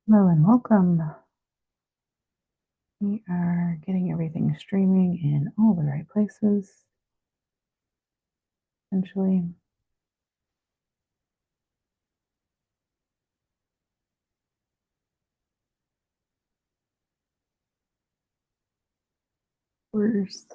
Hello and welcome. We are getting everything streaming in all the right places, essentially. Worse.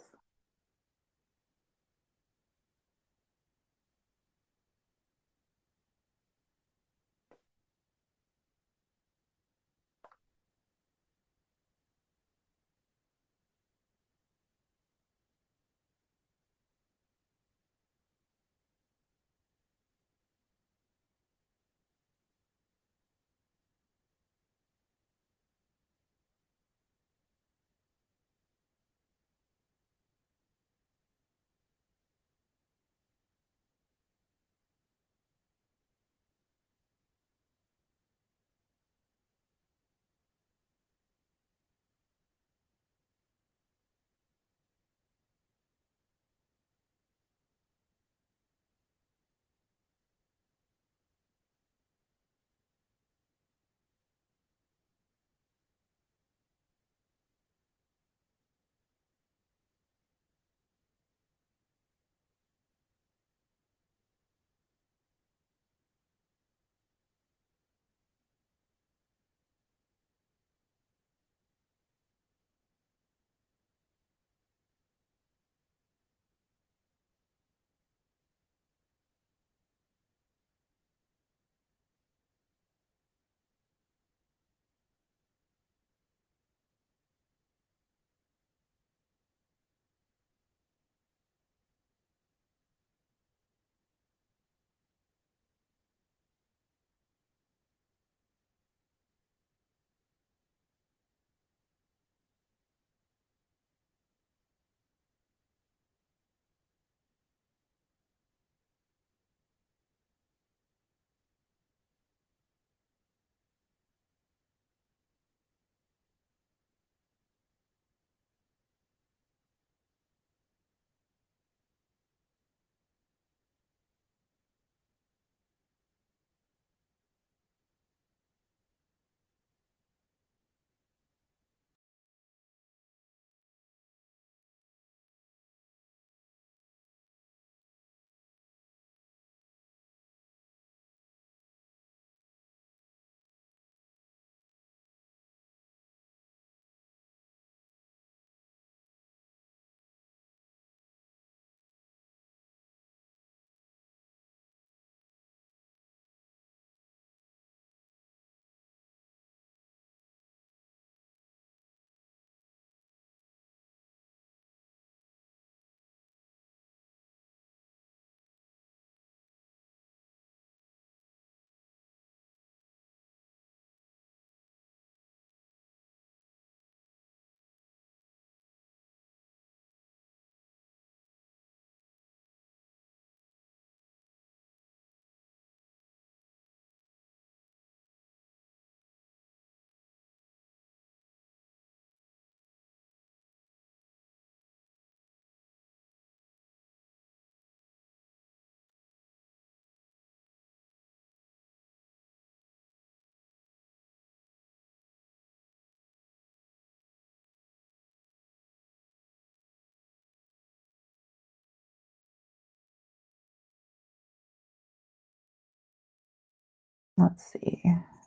Let's see.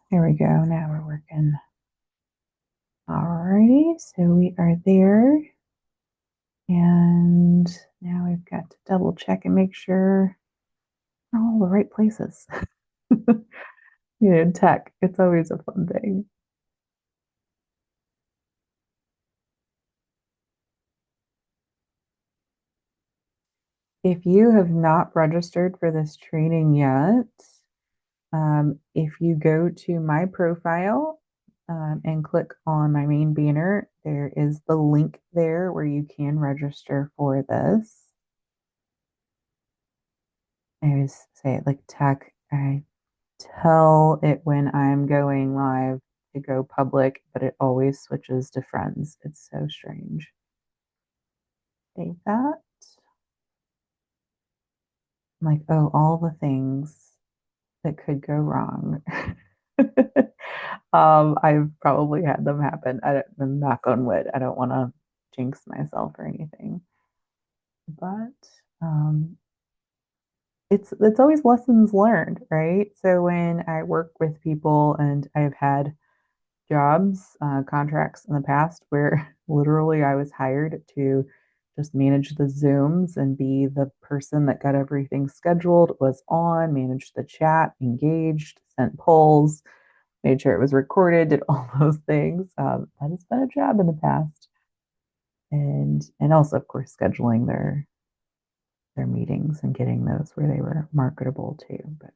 There we go. Now we're working. Alrighty, so we are there. And now we've got to double check and make sure we're all the right places. Tech, it's always a fun thing. If you have not registered for this training yet, if you go to my profile and click on my main banner, there is the link there where you can register for this. I always say it like tech. I tell it when I'm going live to go public, but it always switches to friends. It's so strange. Save that. I'm like, oh, all the things that could go wrong. I've probably had them happen. I'm knock on wood. I don't want to jinx myself or anything, but um, it's always lessons learned, right? So when I work with people and I've had jobs, contracts in the past where literally I was hired to just manage the Zooms and be the person that got everything scheduled, was on, managed the chat, engaged, sent polls, made sure it was recorded, did all those things. That has been a job in the past, and also of course scheduling their meetings and getting those where they were marketable too. But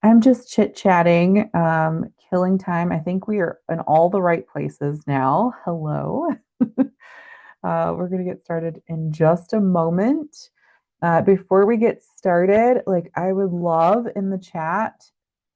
I'm just chit chatting, killing time. I think we are in all the right places now. Hello. We're going to get started in just a moment. Before we get started, like I would love in the chat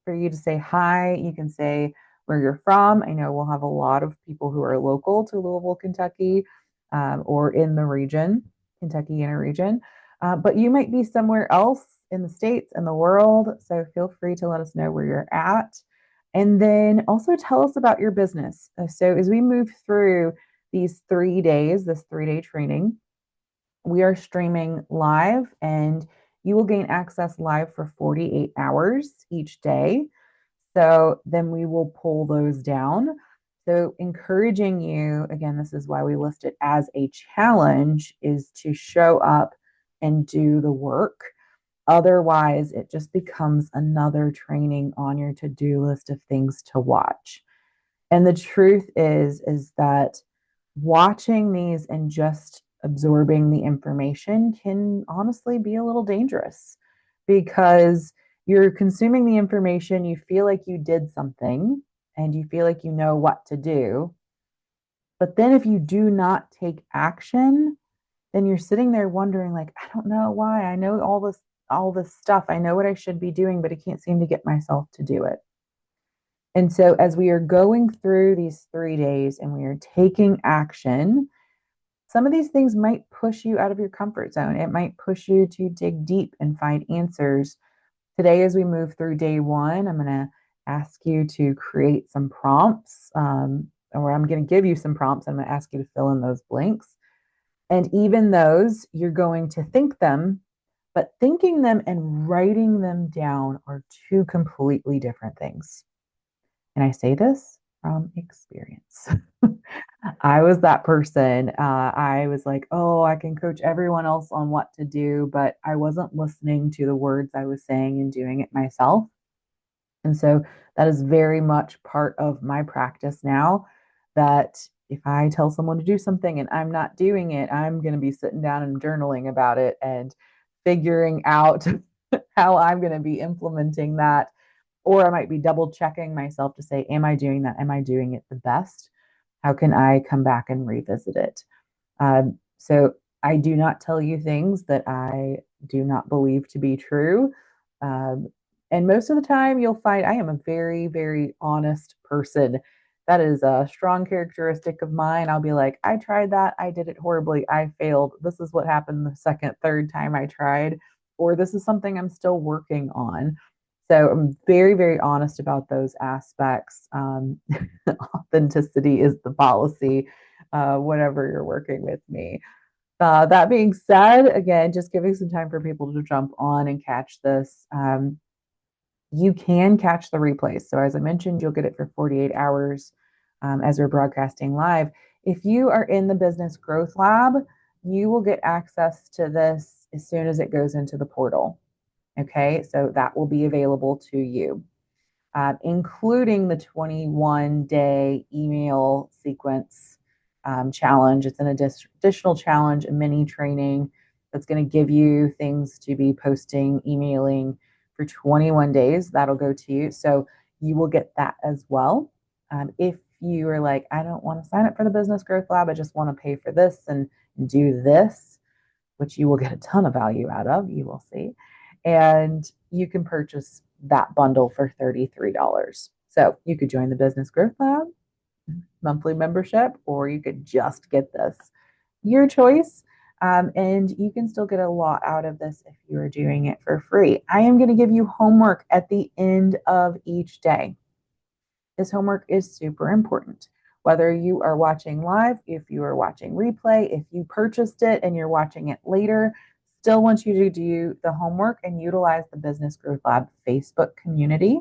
for you to say hi. You can say where you're from. I know we'll have a lot of people who are local to Louisville, Kentucky, or in the region, Kentucky inner region. But you might be somewhere else in the States and the world. So feel free to let us know where you're at. And then also tell us about your business. So as we move through these 3 days, this 3 day training, we are streaming live and you will gain access live for 48 hours each day. So then we will pull those down. So, encouraging you, again, this is why we list it as a challenge, is to show up and do the work. Otherwise, it just becomes another training on your to do list of things to watch. And the truth is that watching these and just absorbing the information can honestly be a little dangerous because you're consuming the information, you feel like you did something and you feel like you know what to do. But then if you do not take action, then you're sitting there wondering like, I don't know why. I know all this stuff. I know what I should be doing, but I can't seem to get myself to do it. And so, as we are going through these 3 days and we are taking action, some of these things might push you out of your comfort zone. It might push you to dig deep and find answers. Today, as we move through day one, I'm going to ask you to create some prompts, or I'm going to give you some prompts. I'm going to ask you to fill in those blanks. And even those, you're going to think them, but thinking them and writing them down are two completely different things. And I say this from experience. I was that person. I was like, oh, I can coach everyone else on what to do, but I wasn't listening to the words I was saying and doing it myself. And so that is very much part of my practice now that if I tell someone to do something and I'm not doing it, I'm going to be sitting down and journaling about it and figuring out how I'm going to be implementing that. Or I might be double checking myself to say, am I doing that? Am I doing it the best? How can I come back and revisit it? So I do not tell you things that I do not believe to be true. Um, and most of the time, you'll find I am a very, very honest person. That is a strong characteristic of mine. I'll be like, I tried that. I did it horribly. I failed. This is what happened the second, third time I tried, or this is something I'm still working on. So I'm very, very honest about those aspects. Authenticity is the policy, whenever you're working with me. That being said, again, just giving some time for people to jump on and catch this. You can catch the replays. So, as I mentioned, you'll get it for 48 hours as we're broadcasting live. If you are in the Business Growth Lab, you will get access to this as soon as it goes into the portal. Okay, so that will be available to you, including the 21-day email sequence challenge. It's an additional challenge, a mini training that's going to give you things to be posting, emailing for 21 days. That'll go to you. So you will get that as well. If you are like, I don't want to sign up for the Business Growth Lab, I just want to pay for this and do this, which you will get a ton of value out of, you will see. And you can purchase that bundle for $33. So you could join the Business Growth Lab monthly membership, or you could just get this. Your choice. And you can still get a lot out of this if you're doing it for free. I am going to give you homework at the end of each day. This homework is super important. Whether you are watching live, if you are watching replay, if you purchased it and you're watching it later, still want you to do the homework and utilize the Business Growth Lab Facebook community.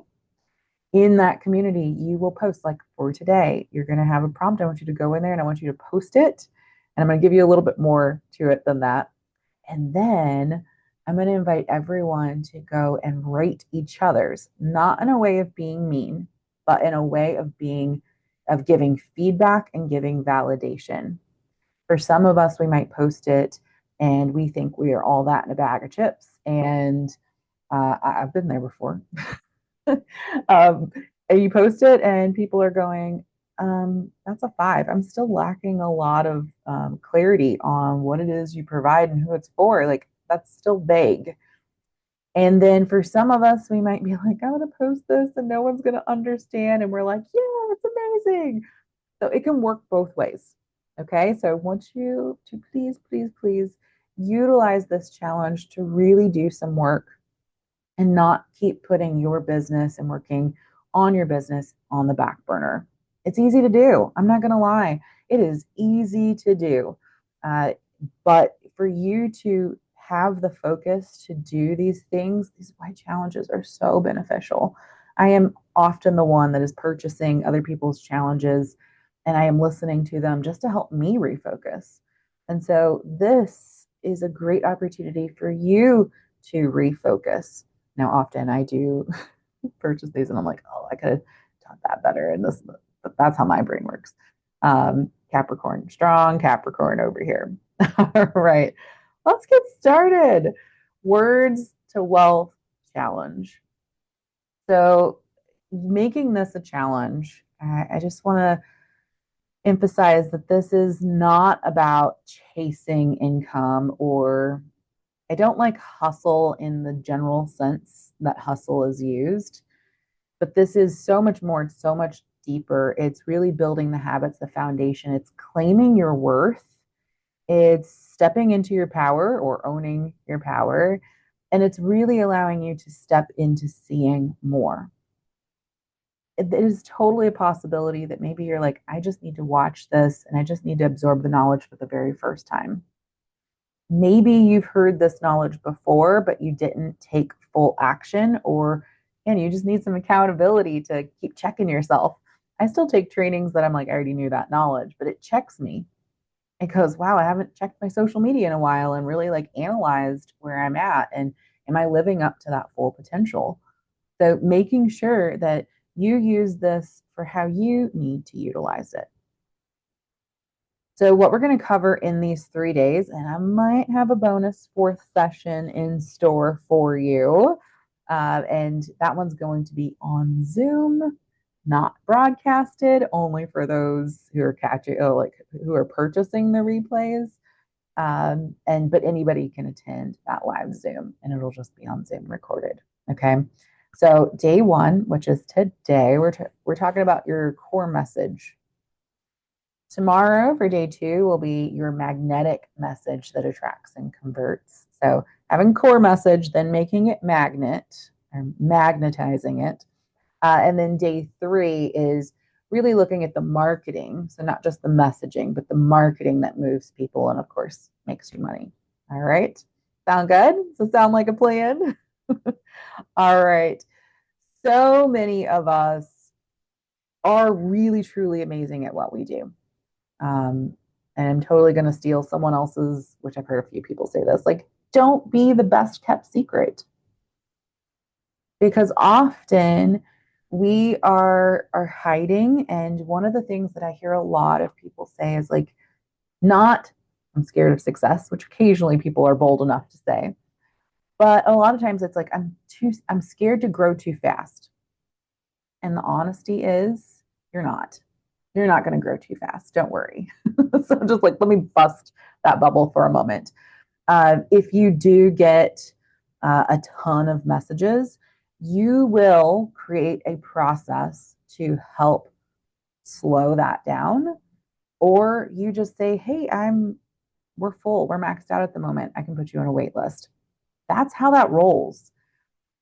In that community, you will post, like for today, you're going to have a prompt. I want you to go in there and I want you to post it. And I'm going to give you a little bit more to it than that. And then I'm going to invite everyone to go and rate each other's, not in a way of being mean, but in a way of giving feedback and giving validation. For some of us, we might post it and we think we are all that in a bag of chips. And I've been there before. um, and you post it and people are going, that's a 5. I'm still lacking a lot of clarity on what it is you provide and who it's for. Like, that's still vague. And then for some of us, we might be like, I'm going to post this and no one's going to understand. And we're like, yeah, it's amazing. So it can work both ways. Okay. So I want you to please, please, please utilize this challenge to really do some work and not keep putting your business and working on your business on the back burner. It's easy to do. I'm not going to lie. It is easy to do. But for you to have the focus to do these things, these why challenges are so beneficial. I am often the one that is purchasing other people's challenges and I am listening to them just to help me refocus. And so this is a great opportunity for you to refocus. Now, often I do purchase these and I'm like, oh, I could have done that better. And this, but that's how my brain works. Capricorn, strong Capricorn over here. All right, let's get started. Words to Wealth Challenge. So, making this a challenge, I just want to emphasize that this is not about chasing income, or I don't like hustle in the general sense that hustle is used, but this is so much more, it's so much deeper. It's really building the habits, the foundation. It's claiming your worth. It's stepping into your power or owning your power. And it's really allowing you to step into seeing more. It is totally a possibility that maybe you're like, I just need to watch this and I just need to absorb the knowledge for the very first time. Maybe you've heard this knowledge before, but you didn't take full action, or and you just need some accountability to keep checking yourself. I still take trainings that I'm like, I already knew that knowledge, but it checks me. It goes, wow, I haven't checked my social media in a while and really like analyzed where I'm at and am I living up to that full potential? So making sure that you use this for how you need to utilize it. So, what we're going to cover in these 3 days, and I might have a bonus 4th session in store for you. And that one's going to be on Zoom, not broadcasted, only for those who are catching, like who are purchasing the replays. But anybody can attend that live Zoom, and it'll just be on Zoom recorded. Okay. So day 1, which is today, we're talking about your core message. Tomorrow for day 2 will be your magnetic message that attracts and converts. So having core message, then making it magnet or magnetizing it. And then day 3 is really looking at the marketing. So not just the messaging, but the marketing that moves people and of course makes you money. All right. Sound good? Does it sound like a plan? All right. So many of us are really, truly amazing at what we do. And I'm totally going to steal someone else's, which I've heard a few people say this, like, don't be the best kept secret. Because often we are hiding. And one of the things that I hear a lot of people say is like, not, I'm scared of success, which occasionally people are bold enough to say. But a lot of times it's like, I'm scared to grow too fast. And the honesty is, you're not. You're not going to grow too fast. Don't worry. So just like, let me bust that bubble for a moment. If you do get a ton of messages, you will create a process to help slow that down. Or you just say, hey, we're full. We're maxed out at the moment. I can put you on a wait list. That's how that rolls.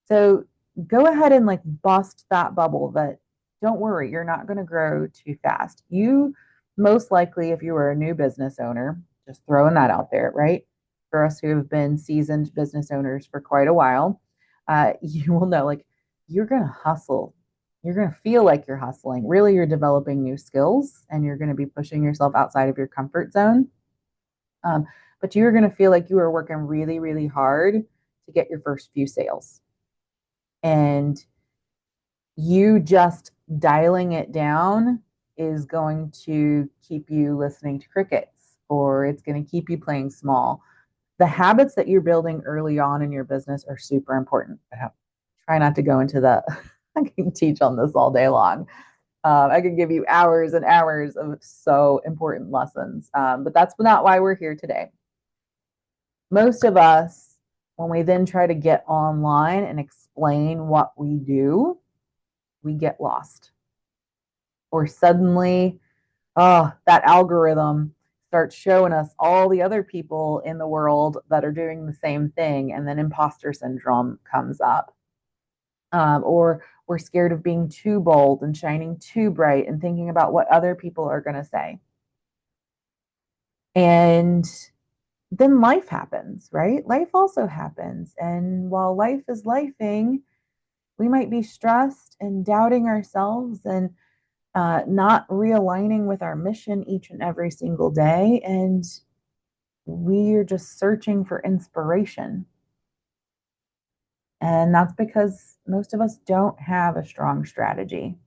So go ahead and like bust that bubble that don't worry, you're not going to grow too fast. You most likely, if you were a new business owner, just throwing that out there, right? For us who have been seasoned business owners for quite a while, you will know like you're going to hustle. You're going to feel like you're hustling. Really, you're developing new skills and you're going to be pushing yourself outside of your comfort zone. Um, but you're going to feel like you are working really, really hard to get your first few sales. And you just dialing it down is going to keep you listening to crickets or it's going to keep you playing small. The habits that you're building early on in your business are super important. Try not to go into the, I can teach on this all day long. I could give you hours and hours of so important lessons, but that's not why we're here today. Most of us, when we then try to get online and explain what we do, we get lost. Or suddenly, oh, that algorithm starts showing us all the other people in the world that are doing the same thing, and then imposter syndrome comes up. Or we're scared of being too bold and shining too bright and thinking about what other people are going to say. And then life happens, right? Life also happens. And while life is lifing, we might be stressed and doubting ourselves and not realigning with our mission each and every single day. And we're just searching for inspiration. And that's because most of us don't have a strong strategy,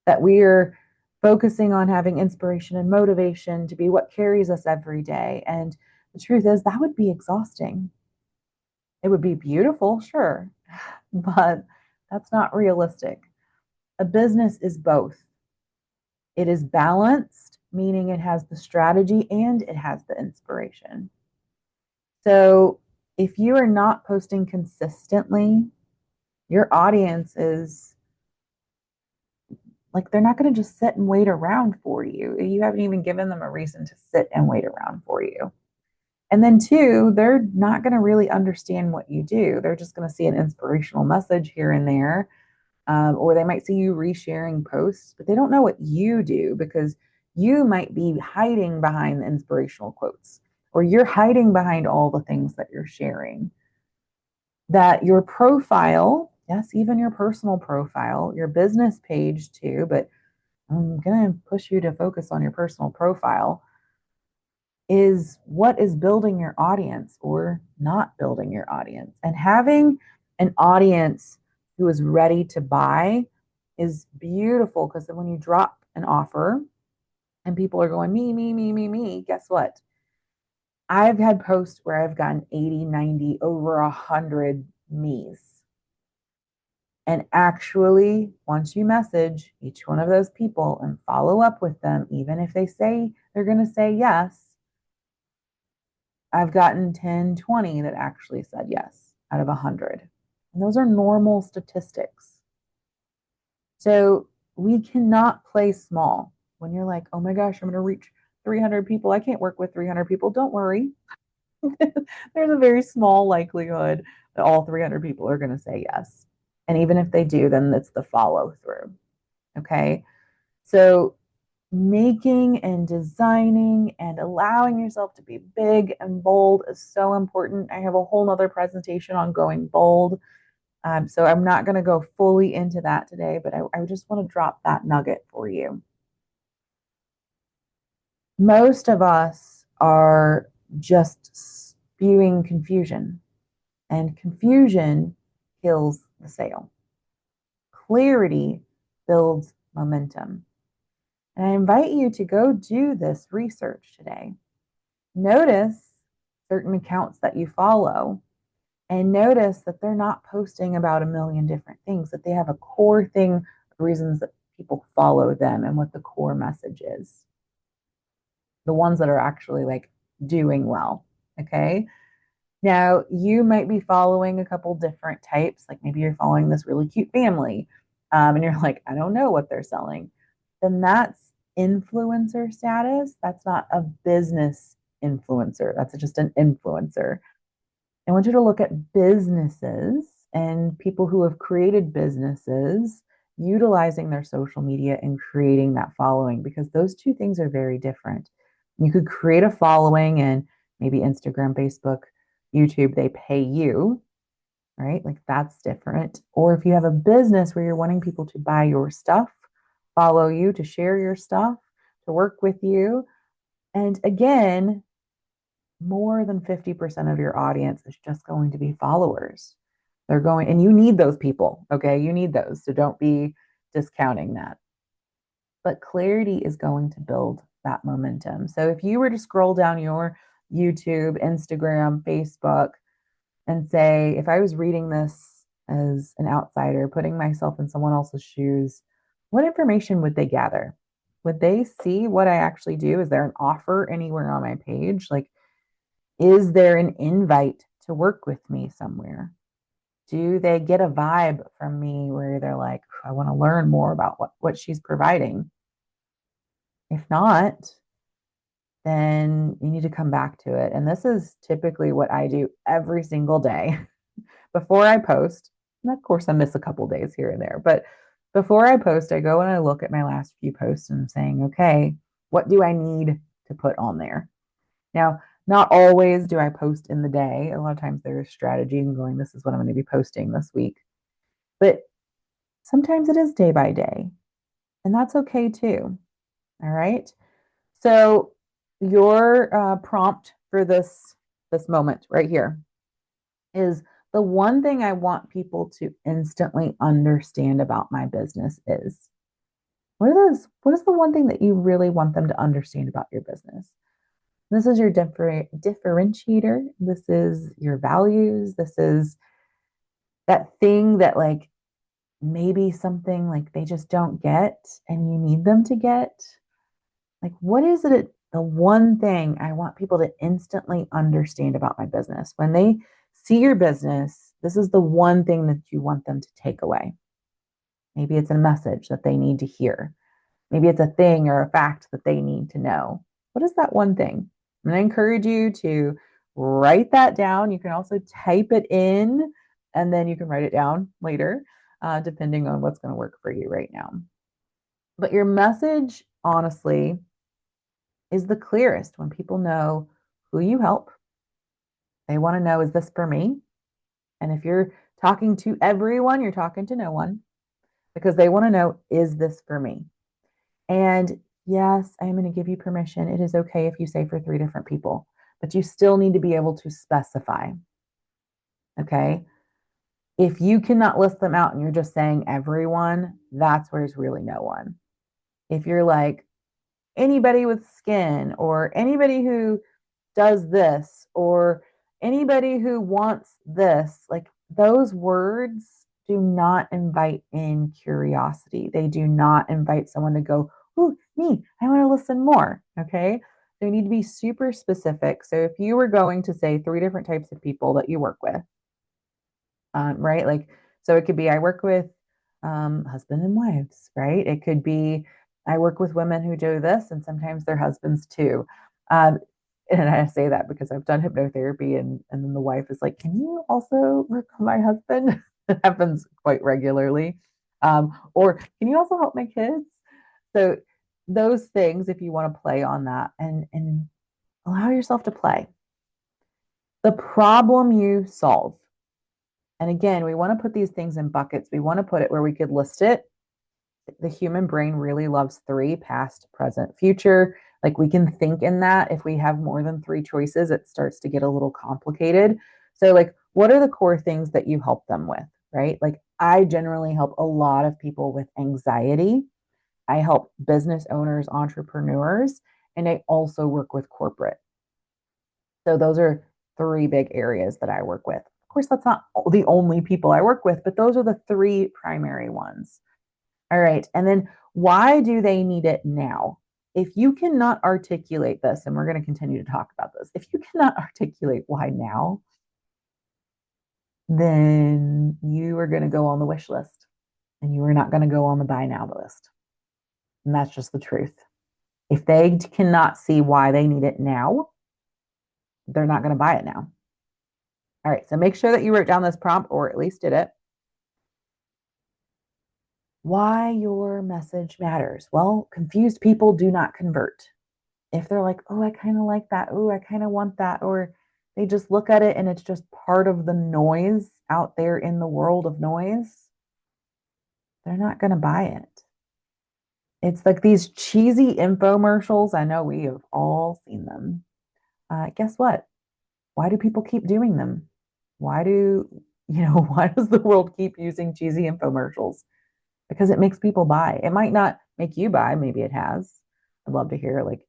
that we're focusing on having inspiration and motivation to be what carries us every day. And the truth is, that would be exhausting. It would be beautiful, sure, but that's not realistic. A business is both. It is balanced, meaning it has the strategy and it has the inspiration. So if you are not posting consistently, your audience is like, they're not going to just sit and wait around for you. You haven't even given them a reason to sit and wait around for you. And then, two, they're not going to really understand what you do. They're just going to see an inspirational message here and there. Or they might see you resharing posts, but they don't know what you do because you might be hiding behind the inspirational quotes, or you're hiding behind all the things that you're sharing. That your profile, yes, even your personal profile, your business page too, but I'm going to push you to focus on your personal profile, is what is building your audience or not building your audience. And having an audience who is ready to buy is beautiful because then when you drop an offer and people are going, me, guess what? I've had posts where I've gotten 80, 90, over 100 me's. And actually, once you message each one of those people and follow up with them, even if they say they're going to say yes, I've gotten 10, 20 that actually said yes out of 100. And those are normal statistics. So we cannot play small. When you're like, oh my gosh, I'm going to reach 300 people. I can't work with 300 people. Don't worry. There's a very small likelihood that all 300 people are going to say yes. And even if they do, then it's the follow through. Okay. So making and designing and allowing yourself to be big and bold is so important. I have a whole nother presentation on going bold. So I'm not going to go fully into that today, but I just want to drop that nugget for you. Most of us are just spewing confusion, and confusion kills the sale. Clarity builds momentum. And I invite you to go do this research today. Notice certain accounts that you follow and notice that they're not posting about a million different things, that they have a core thing, reasons that people follow them and what the core message is. The ones that are actually like doing well. Okay. Now, you might be following a couple different types, like maybe you're following this really cute family, and you're like, I don't know what they're selling. Then that's influencer status. That's not a business influencer. That's just an influencer. I want you to look at businesses and people who have created businesses utilizing their social media and creating that following, because those two things are very different. You could create a following and maybe Instagram, Facebook, YouTube, they pay you, right? Like that's different. Or if you have a business where you're wanting people to buy your stuff, follow you, to share your stuff, to work with you. And again, more than 50% of your audience is just going to be followers. They're going, and you need those people, okay? You need those. So don't be discounting that. But clarity is going to build that momentum. So if you were to scroll down your YouTube, Instagram, Facebook, and say, if I was reading this as an outsider, putting myself in someone else's shoes, what information would they gather? Would they see what I actually do? Is there an offer anywhere on my page? Like, is there an invite to work with me somewhere? Do they get a vibe from me where they're like, I want to learn more about what she's providing? If not, then you need to come back to it. And this is typically what I do every single day before I post. And of course, I miss a couple days here and there, but before I post, I go and I look at my last few posts and I'm saying, okay, what do I need to put on there? Now, not always do I post in the day. A lot of times there's strategy and going, this is what I'm going to be posting this week. But sometimes it is day by day, and that's okay too. All right. So your prompt for this moment right here is, the one thing I want people to instantly understand about my business is, what is the one thing that you really want them to understand about your business? This is your differentiator. This is your values. This is that thing that like maybe something like they just don't get and you need them to get. Like, what is it? The one thing I want people to instantly understand about my business. When they see your business, this is the one thing that you want them to take away. Maybe it's a message that they need to hear. Maybe it's a thing or a fact that they need to know. What is that one thing? I'm going to encourage you to write that down. You can also type it in and then you can write it down later, depending on what's going to work for you right now. But your message, honestly, is the clearest when people know who you help. They want to know, is this for me? And if you're talking to everyone, you're talking to no one, because they want to know, is this for me? And yes, I'm going to give you permission. It is okay if you say for 3 different people, but you still need to be able to specify. Okay. If you cannot list them out and you're just saying everyone, that's where it's really no one. If you're like anybody with skin, or anybody who does this, or anybody who wants this, like those words do not invite in curiosity. They do not invite someone to go, oh, me, I want to listen more. Okay. They need to be super specific. So if you were going to say 3 different types of people that you work with, right? Like, so it could be, I work with husband and wives, right? It could be, I work with women who do this and sometimes their husbands too. Um, and I say that because I've done hypnotherapy, and then the wife is like, can you also work on my husband? It happens quite regularly. Or can you also help my kids? So those things, if you want to play on that, and allow yourself to play. The problem you solve. And again, we want to put these things in buckets. We want to put it where we could list it. The human brain really loves 3: past, present, future. Like, we can think in that. If we have more than 3 choices, it starts to get a little complicated. So, like, what are the core things that you help them with, right? Like, I generally help a lot of people with anxiety. I help business owners, entrepreneurs, and I also work with corporate. So those are 3 big areas that I work with. Of course, that's not the only people I work with, but those are the 3 primary ones. All right. And then why do they need it now? If you cannot articulate this, and we're going to continue to talk about this, if you cannot articulate why now, then you are going to go on the wish list and you are not going to go on the buy now list. And that's just the truth. If they cannot see why they need it now, they're not going to buy it now. All right. So make sure that you wrote down this prompt, or at least did it. why your message matters. Well, confused people do not convert. If they're like, oh, I kind of like that. Oh, I kind of want that. Or they just look at it and it's just part of the noise out there in the world of noise, they're not going to buy it. It's like these cheesy infomercials. I know we have all seen them. Guess what? Why do people keep doing them? Why do, why does the world keep using cheesy infomercials? Because it makes people buy. It might not make you buy, maybe it has. I'd love to hear like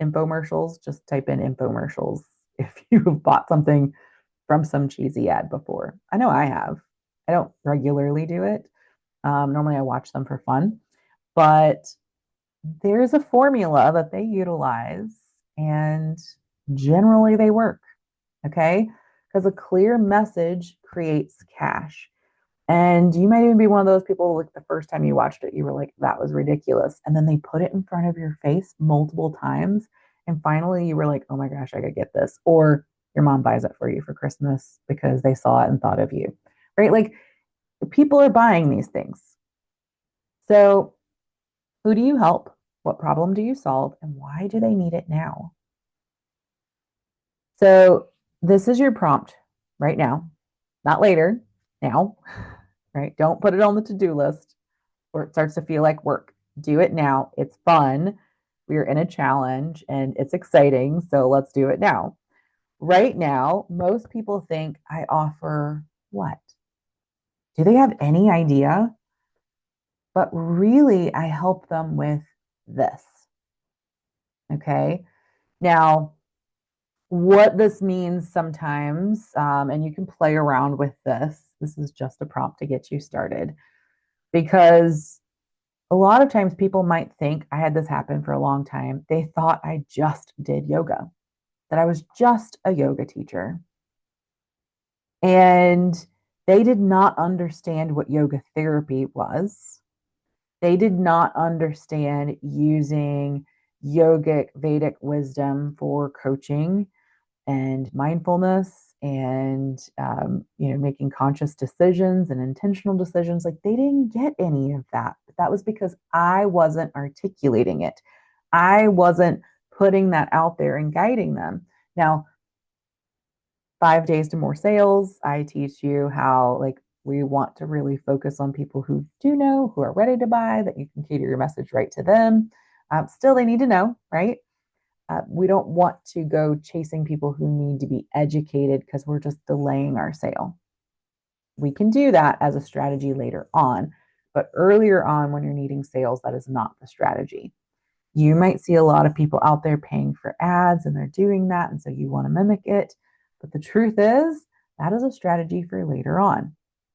infomercials. Just type in infomercials if you've bought something from some cheesy ad before. I know I have. I don't regularly do it. Normally I watch them for fun, but there's a formula that they utilize and generally they work. Okay. Because a clear message creates cash. And you might even be one of those people like the first time you watched it, you were like, that was ridiculous. And then they put it in front of your face multiple times. And finally you were like, oh my gosh, I could get this. Or your mom buys it for you for Christmas because they saw it and thought of you. Right? Like people are buying these things. So who do you help? What problem do you solve? And why do they need it now? So this is your prompt right now, not later, now, right? Don't put it on the to-do list or it starts to feel like work. Do it now. It's fun. We are in a challenge and it's exciting. So let's do it now. Right now, most people think I offer what? Do they have any idea? But really, I help them with this. Okay. Now, what this means sometimes, and you can play around with this. This is just a prompt to get you started because a lot of times people might think I had this happen for a long time. They thought I just did yoga, that I was just a yoga teacher. And they did not understand what yoga therapy was. They did not understand using yogic Vedic wisdom for coaching and mindfulness and making conscious decisions and intentional decisions. Like they didn't get any of that, but that was because I wasn't articulating it. I wasn't putting that out there and guiding them. Now 5 days to more sales, I teach you how like we want to really focus on people who do know, who are ready to buy, that you can cater your message right to them. Still they need to know, right? We don't want to go chasing people who need to be educated because we're just delaying our sale. We can do that as a strategy later on, but earlier on when you're needing sales, that is not the strategy. You might see a lot of people out there paying for ads and they're doing that. And so you want to mimic it. But the truth is, that is a strategy for later on.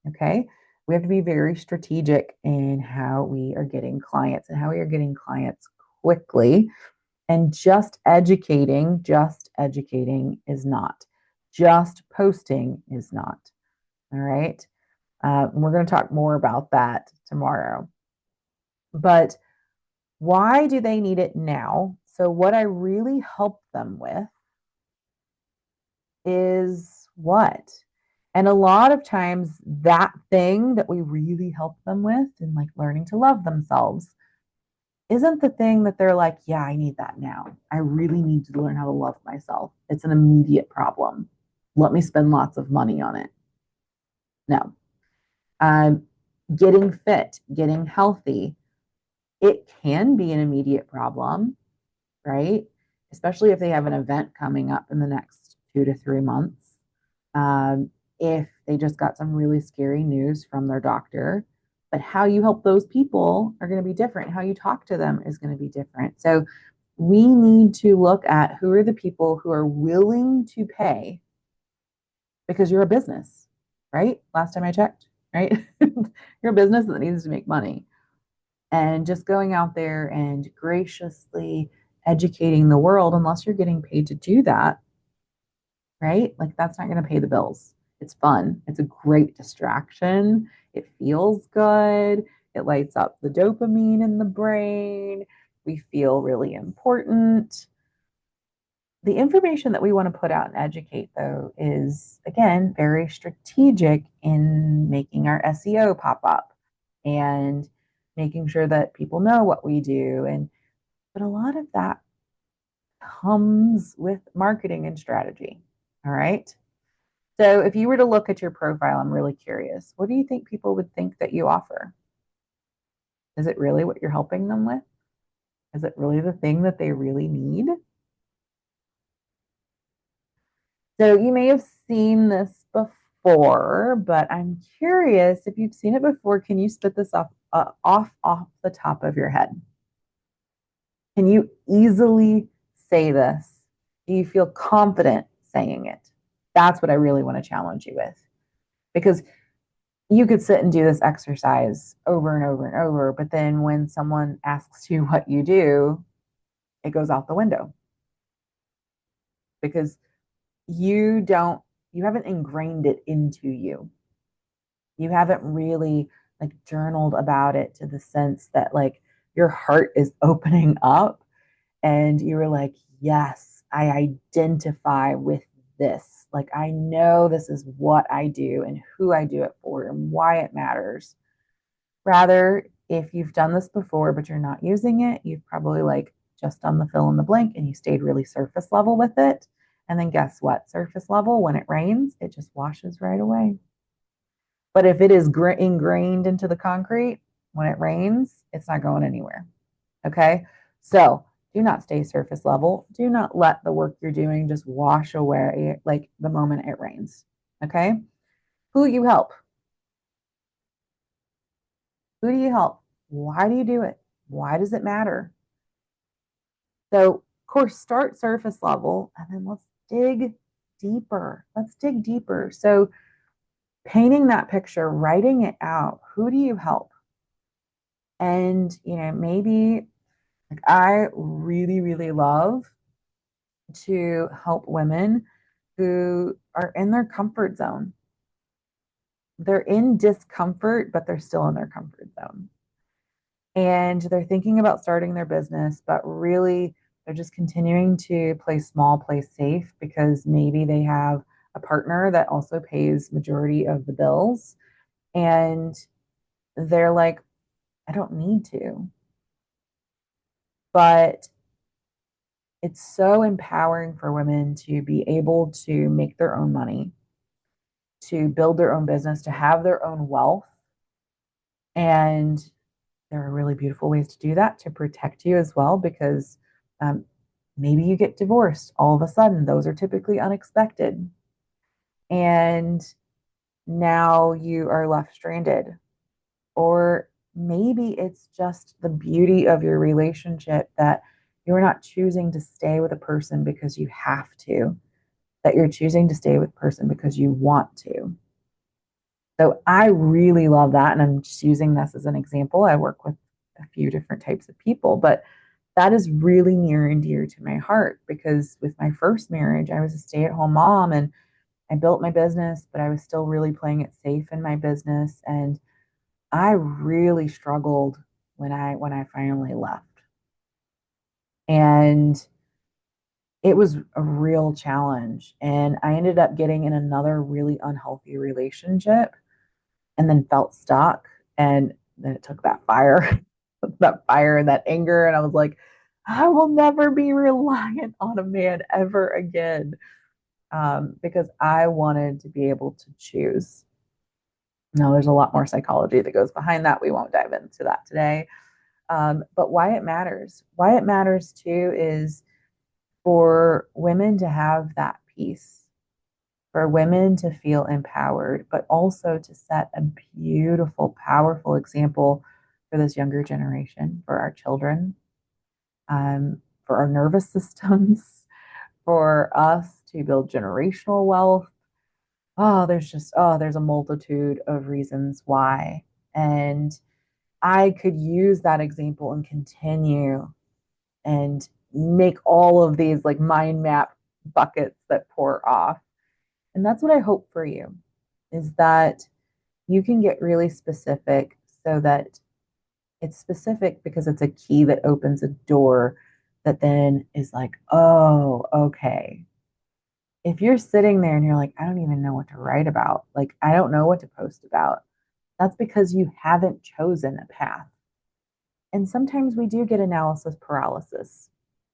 Okay. We have to be very strategic in how we are getting clients and how we are getting clients quickly. And just educating is not. Just posting is not. All right. We're going to talk more about that tomorrow. But why do they need it now? So, what I really help them with is what? And a lot of times, that thing that we really help them with and like learning to love themselves isn't the thing that they're like, yeah, I need that now. I really need to learn how to love myself. It's an immediate problem. Let me spend lots of money on it. No. Um, Getting fit, getting healthy, it can be an immediate problem, right? Especially if they have an event coming up in the next 2 to 3 months. Um, if they just got some really scary news from their doctor, but how you help those people are going to be different. How you talk to them is going to be different. So we need to look at who are the people who are willing to pay because you're a business, right? Last time I checked, right? You're a business that needs to make money. And just going out there and graciously educating the world, unless you're getting paid to do that, right? Like that's not going to pay the bills. It's fun. It's a great distraction. It feels good. It lights up the dopamine in the brain. We feel really important. The information that we want to put out and educate, though, is again very strategic in making our SEO pop up and making sure that people know what we do. And but a lot of that comes with marketing and strategy. All right. So if you were to look at your profile, I'm really curious. What do you think people would think that you offer? Is it really what you're helping them with? Is it really the thing that they really need? So you may have seen this before, but I'm curious if you've seen it before. Can you spit this off the top of your head? Can you easily say this? Do you feel confident saying it? That's what I really want to challenge you with. Because you could sit and do this exercise over and over and over, but then when someone asks you what you do, it goes out the window because you don't, you haven't ingrained it into you. You haven't really like journaled about it to the sense that like your heart is opening up and you were like, yes, I identify with this. Like, I know this is what I do and who I do it for and why it matters. Rather, if you've done this before, but you're not using it, you've probably like just done the fill in the blank and you stayed really surface level with it. And then guess what? Surface level, when it rains, it just washes right away. But if it is ingrained into the concrete, when it rains, it's not going anywhere. Okay. So do not stay surface level. Do not let the work you're doing just wash away like the moment it rains. Okay. Who you help? Who do you help? Why do you do it? Why does it matter? So, of course, start surface level and then let's dig deeper. Let's dig deeper. So, painting that picture, writing it out, who do you help? And, maybe like I really, really love to help women who are in their comfort zone. They're in discomfort, but they're still in their comfort zone. And they're thinking about starting their business, but really they're just continuing to play small, play safe because maybe they have a partner that also pays majority of the bills. And they're like, I don't need to. But it's so empowering for women to be able to make their own money, to build their own business, to have their own wealth. And there are really beautiful ways to do that to protect you as well, because um, maybe you get divorced all of a sudden. Those are typically unexpected. And now you are left stranded. Or maybe it's just the beauty of your relationship that you're not choosing to stay with a person because you have to, that you're choosing to stay with a person because you want to. So I really love that. And I'm just using this as an example. I work with a few different types of people, but that is really near and dear to my heart because with my first marriage, I was a stay at home mom and I built my business, but I was still really playing it safe in my business. And I really struggled when I finally left. And it was a real challenge. And I ended up getting in another really unhealthy relationship and then felt stuck. And then it took that fire, that fire and that anger. And I was like, I will never be reliant on a man ever again. Because I wanted to be able to choose. Now, there's a lot more psychology that goes behind that. We won't dive into that today. But why it matters too is for women to have that peace, for women to feel empowered, but also to set a beautiful, powerful example for this younger generation, for our children, for our nervous systems, for us to build generational wealth. There's a multitude of reasons why. And I could use that example and continue and make all of these like mind map buckets that pour off. And that's what I hope for you is that you can get really specific so that it's specific because it's a key that opens a door that then is like, oh, okay. If you're sitting there and you're like, I don't even know what to write about, like, I don't know what to post about, that's because you haven't chosen a path. And sometimes we do get analysis paralysis.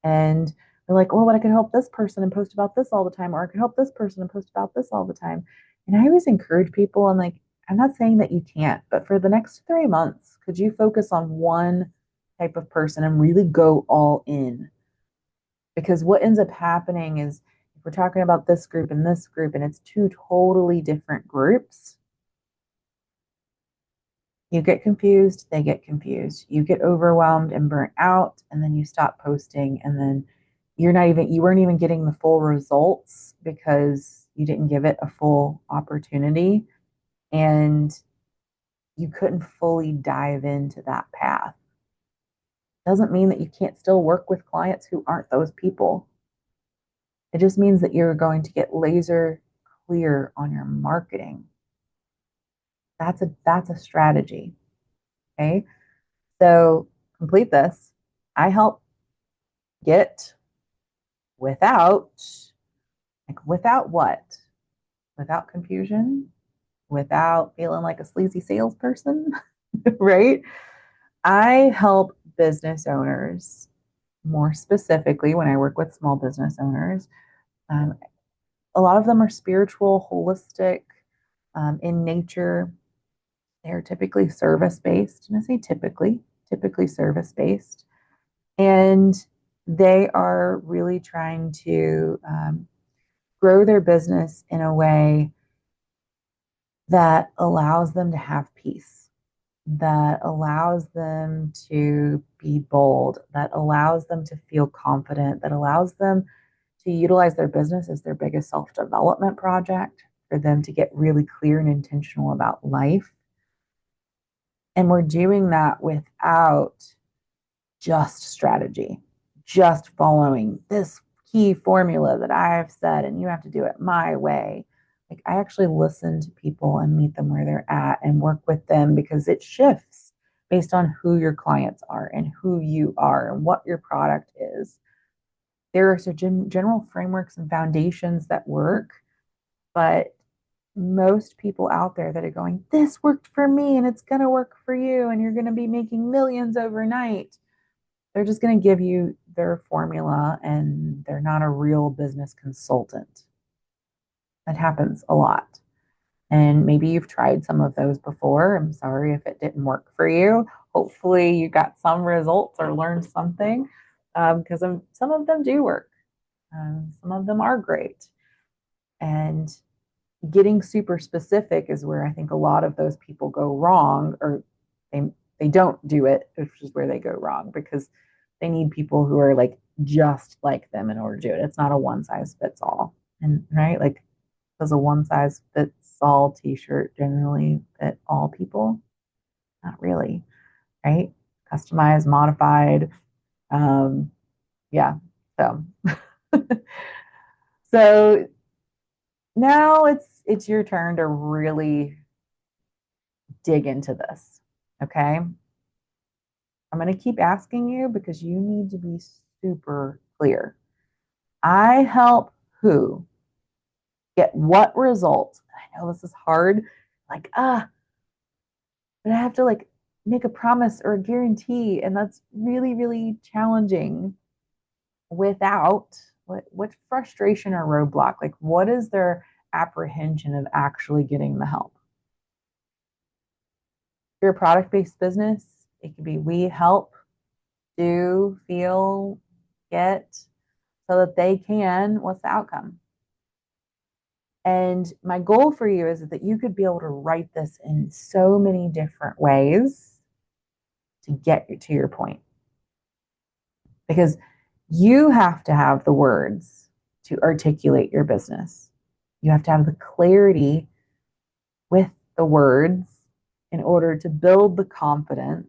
And we're like, oh, but I could help this person and post about this all the time, or I could help this person and post about this all the time. And I always encourage people, and like, I'm not saying that you can't, but for the next 3 months, could you focus on one type of person and really go all in? Because what ends up happening is if we're talking about this group and this group, and it's two totally different groups, you get confused, they get confused. You get overwhelmed and burnt out, and then you stop posting, and then you weren't even getting the full results because you didn't give it a full opportunity, and you couldn't fully dive into that path. Doesn't mean that you can't still work with clients who aren't those people. It just means that you're going to get laser clear on your marketing. That's a strategy. Okay. So complete this. I help get without, like, without what? Without confusion, without feeling like a sleazy salesperson, right? I help business owners, more specifically when I work with small business owners. Um, a lot of them are spiritual, holistic, in nature. They're typically service based, and I say typically service based. And they are really trying to grow their business in a way that allows them to have peace, that allows them to be bold, that allows them to feel confident, that allows them to utilize their business as their biggest self development project, for them to get really clear and intentional about life. And we're doing that without just strategy, just following this key formula that I've said, and you have to do it my way. Like, I actually listen to people and meet them where they're at and work with them, because it shifts based on who your clients are and who you are and what your product is. There are some general frameworks and foundations that work, but most people out there that are going, this worked for me and it's going to work for you, and you're going to be making millions overnight, they're just going to give you their formula, and they're not a real business consultant. That happens a lot. And maybe you've tried some of those before. I'm sorry if it didn't work for you. Hopefully, you got some results or learned something, because some of them do work. Some of them are great. And getting super specific is where I think a lot of those people go wrong, or they they don't do it, which is where they go wrong, because they need people who are like just like them in order to do it. It's not a one size fits all. And right, like, does a one size fits all t-shirt generally fit all people? Not really, right? Customized, modified. Um, yeah. So so now it's your turn to really dig into this. Okay. I'm going to keep asking you because you need to be super clear. I help who get what result? I know this is hard. Like, but I have to like make a promise or a guarantee. And that's really, really challenging without what frustration or roadblock? Like, what is their apprehension of actually getting the help? If you're a product based business, it could be we help, do, feel, get, so that they can, what's the outcome? And my goal for you is that you could be able to write this in so many different ways to get you to your point. Because you have to have the words to articulate your business. You have to have the clarity with the words in order to build the confidence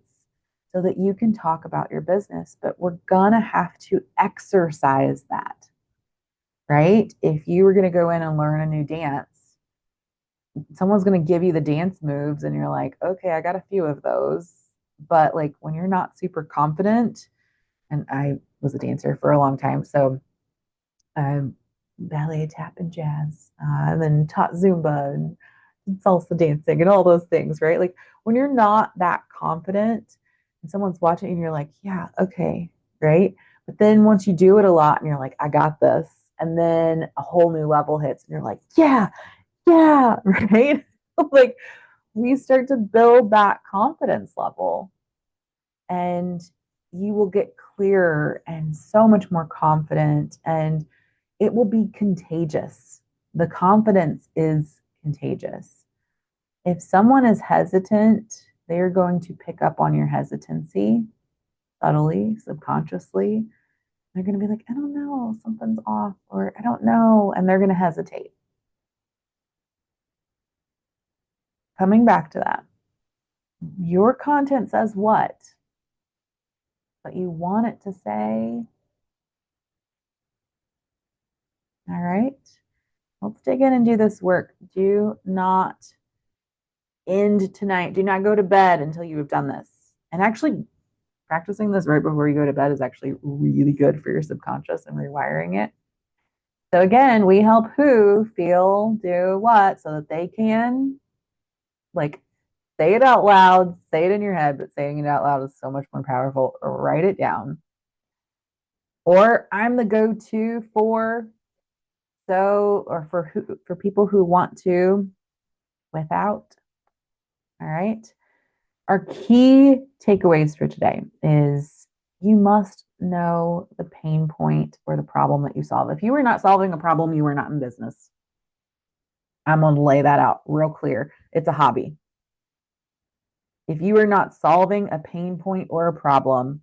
so that you can talk about your business. But we're going to have to exercise that, right? If you were going to go in and learn a new dance, someone's going to give you the dance moves and you're like, okay, I got a few of those. But like, when you're not super confident, and I was a dancer for a long time, so ballet, tap, and jazz, and then taught Zumba and salsa dancing and all those things, right? Like, when you're not that confident, and someone's watching and you're like, yeah, okay, right? But then once you do it a lot and you're like, I got this, and then a whole new level hits and you're like, yeah, yeah, right? Like we start to build that confidence level and you will get clearer and so much more confident and it will be contagious. The confidence is contagious. If someone is hesitant, they are going to pick up on your hesitancy subtly, subconsciously. They're going to be like, I don't know, something's off, or I don't know. And they're going to hesitate. Coming back to that, your content says what? But you want it to say, all right, let's dig in and do this work. Do not end tonight. Do not go to bed until you have done this. And actually, practicing this right before you go to bed is actually really good for your subconscious and rewiring it. So again, we help who feel, do what, so that they can like say it out loud, say it in your head, but saying it out loud is so much more powerful. Write it down. Or I'm the go-to for so or for people who want to without. All right. Our key takeaways for today is you must know the pain point or the problem that you solve. If you are not solving a problem, you are not in business. I'm going to lay that out real clear. It's a hobby. If you are not solving a pain point or a problem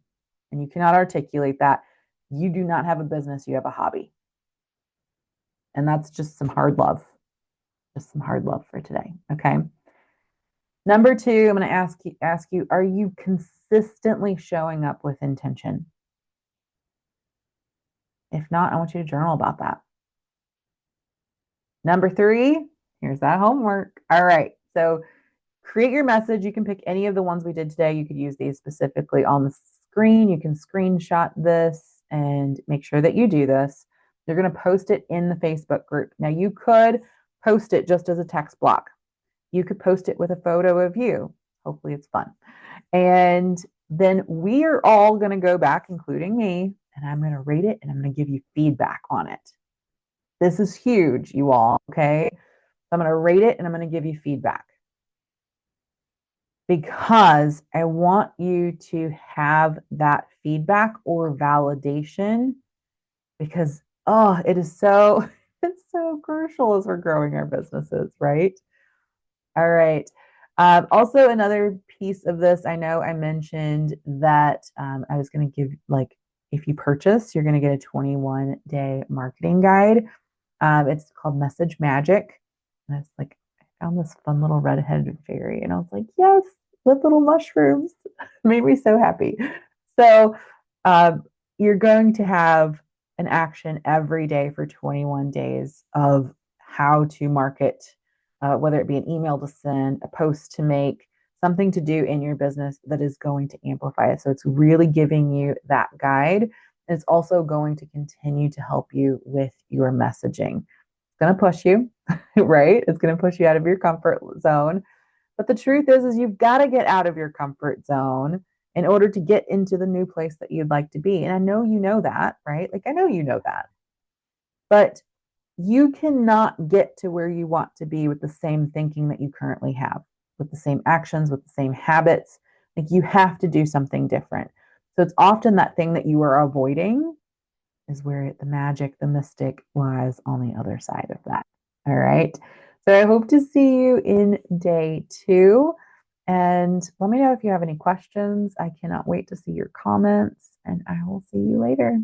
and you cannot articulate that, you do not have a business, you have a hobby. And that's just some hard love. Just some hard love for today. Okay. Number two, I'm going to ask you, are you consistently showing up with intention? If not, I want you to journal about that. Number three, here's that homework. All right. So create your message. You can pick any of the ones we did today. You could use these specifically on the screen. You can screenshot this and make sure that you do this. You're going to post it in the Facebook group. Now, you could post it just as a text block. You could post it with a photo of you. Hopefully, it's fun. And then we are all going to go back, including me, and I'm going to rate it and I'm going to give you feedback on it. This is huge, you all. Okay. I'm going to rate it and I'm going to give you feedback because I want you to have that feedback or validation because, oh, it is so, it's so crucial as we're growing our businesses, right? All right. Also, another piece of this, I know I mentioned that I was going to give, like, if you purchase, you're going to get a 21-day marketing guide. It's called Message Magic. And it's like, I found this fun little red-headed fairy. And I was like, yes, with little mushrooms. Made me so happy. So you're going to have an action every day for 21 days of how to market, whether it be an email to send, a post to make, something to do in your business that is going to amplify it. So it's really giving you that guide. It's also going to continue to help you with your messaging. It's going to push you, right? It's going to push you out of your comfort zone. But the truth is you've got to get out of your comfort zone in order to get into the new place that you'd like to be. And I know you know that, right? Like I know you know that. But you cannot get to where you want to be with the same thinking that you currently have, with the same actions, with the same habits. Like you have to do something different. So it's often that thing that you are avoiding is where the magic, the mystic lies on the other side of that. All right. So I hope to see you in day 2. And let me know if you have any questions. I cannot wait to see your comments, and I will see you later.